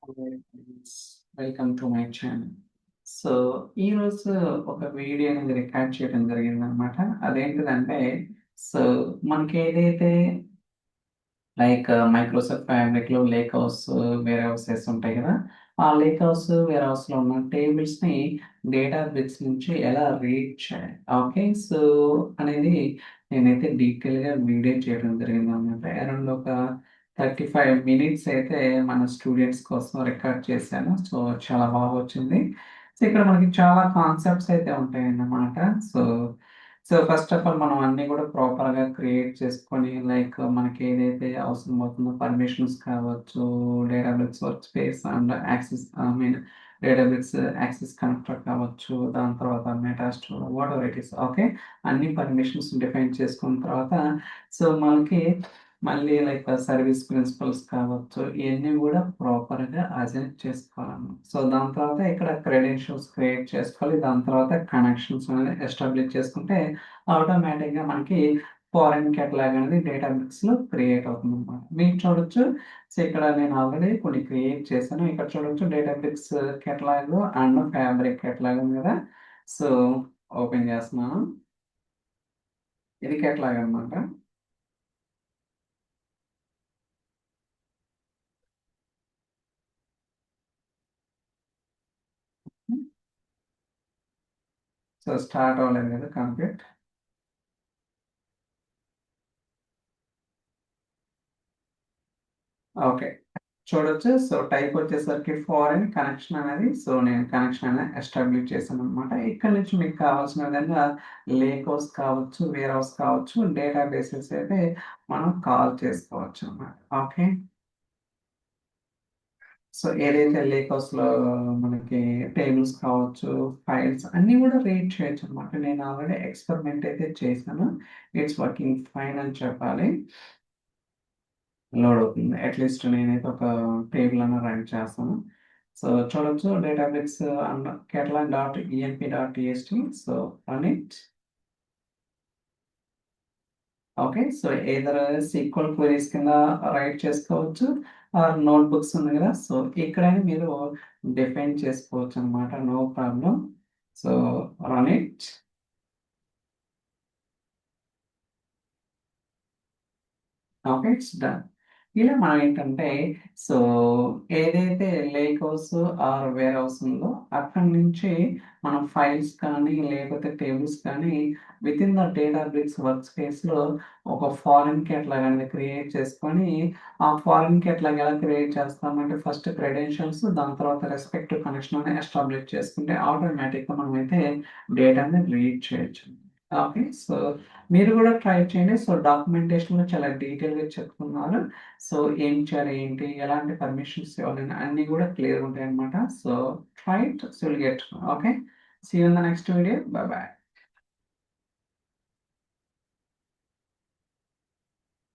Welcome to my channel. So, ఈరోజు ఒక video అనేది రికార్డ్ చేయడం జరిగిందనమాట. అదేంటిదంటే, సో, మనకేదైతే మైక్రోసాఫ్ట్ ఫ్యాబ్రిక్‌లో లేక్ హౌస్, వేర్ హౌసెస్ ఉంటాయి కదా! ఆ లేక్ హౌస్, వేర్ హౌస్‌లో ఉన్న టేబుల్స్‌ని డేటాబేస్ నుంచి ఎలా రీడ్ చేయాలి. ఓకే. సో, అనేది నేనైతే డీటెయిల్‌గా వీడియో చేయడం జరిగిందనమాట. అరౌండ్ ఒక 35 మినిట్స్ అయితే మన స్టూడెంట్స్ కోసం రికార్డ్ చేశాను. సో, చాలా బాగొచ్చింది. సో, ఇక్కడ మనకి చాలా కాన్సెప్ట్స్ అయితే ఉంటాయన్నమాట. సో ఫస్ట్ ఆఫ్ ఆల్ మనం అన్నీ కూడా ప్రాపర్‌గా క్రియేట్ చేసుకొని మనకేదైతే అవసరమవుతుందో పర్మిషన్స్ కావచ్చు, database work space and access database access connector కావచ్చు, దాని తర్వాత మెటాస్టోర్ వాటెవర్ ఇట్ ఈస్ ఓకే. అన్ని పర్మిషన్స్ డిఫైన్ చేసుకున్న తర్వాత మనకి మళ్ళీ సర్వీస్ ప్రిన్సిపల్స్ కావచ్చు, ఇయన్నీ గూడా ప్రాపర్‌గా అసైన్ చేసుకోవాలన్నమాట. దాని తర్వాత ఇక్కడ క్రెడెన్షియల్స్ క్రియేట్ చేసుకోవాలి. దాని తర్వాత కనెక్షన్స్ అనేది ఎస్టాబ్లిష్ చేసుకుంటే ఆటోమేటిక్‌గా మనకి ఫారెన్ కేటలాగ్ అనేది డేటాబేస్‌లో క్రియేట్ అవుతుందన్నమాట. మీరు చూడొచ్చు. ఇక్కడ నేను ఆల్రెడీ కొన్ని క్రియేట్ చేశాను. ఇక్కడ చూడొచ్చు database catalog and fabric catalog ఉంది గదా! సో, ఓపెన్ చేస్తున్నాను. ఇది కేటలాగ్ అన్నమాట. స్టార్ట్ అవ్వలేదు గదా! కంప్లీట్. ఓకే. చూడొచ్చు. టైప్ వచ్చేసరికి ఫారెన్ కనెక్షన్ అనేది నేను కనెక్షన్ అనేది ఎస్టాబ్లిష్ చేశాననమాట. ఇక్కడ నుంచి మీకు కావాల్సిన విధంగా లేక్ హౌస్ కావచ్చు, వేర్ హౌస్ కావచ్చు, డేటాబేసెస్ అయితే మనం కాల్ చేసుకోవచ్చనమాట. ఓకే. ఏదైతే లేక్ హౌస్‌లో మనకి టేబుల్స్ కావచ్చు, ఫైల్స్ అన్నీ గూడా రీడ్ చేయొచ్చనమాట. నేను ఆల్రెడీ ఎక్స్‌పెరిమెంట్ అయితే చేశాను. ఇట్స్ వర్కింగ్ ఫైన్ అని చెప్పాలి. లోడ్ అవుతుంది. అట్‌లీస్ట్ నేనైతే ఒక టేబుల్ అన్నా రన్ చేస్తాను. చూడొచ్చు database and catalogue dot EMP dot TXT. Run it. Okay. Either SQL queries కింద రైట్ చేసుకోవచ్చు. ఆర్ నోట్‌బుక్స్ ఉంది గదా! ఇక్కడైనా మీరు డిఫైన్ చేసుకోవచ్చనమాట. No problem. So, run it. Okay. It's done. ఇలా మనం ఏంటంటే, సో, ఏదైతే lake house or warehouse ఉందో అక్కడి నుంచి మనం ఫైల్స్ కానీ, లేకపోతే టేబుల్స్ కానీ వితిన్ ద డేటాబ్రిక్స్ వర్క్ స్పేస్‌లో ఒక ఫారెన్ కేటలాగ్ అనేది క్రియేట్ చేసుకొని, ఆ ఫారెన్ కేటలాగ్ ఎలా క్రియేట్ చేస్తామంటే ఫస్ట్ క్రెడెన్షియల్స్ దాని తర్వాత రెస్పెక్టివ్ కనెక్షన్ అనేది ఎస్టాబ్లిష్ చేసుకుంటే ఆటోమేటిక్‌గా మనమైతే డేటాని రీడ్ చేయొచ్చు. ఓకే. మీరు గూడా ట్రై చేయండి. డాక్యుమెంటేషన్‌లో చాలా డీటెయిల్‌గా చెప్తున్నారు. సో, ఏం చేయాలి, ఏంటి, ఎలాంటి పర్మిషన్స్ ఇవ్వాలని అన్నీ గూడా క్లియర్‌గా ఉంటాయన్నమాట. Try it. Will get okay. See you in the next video. Bye by.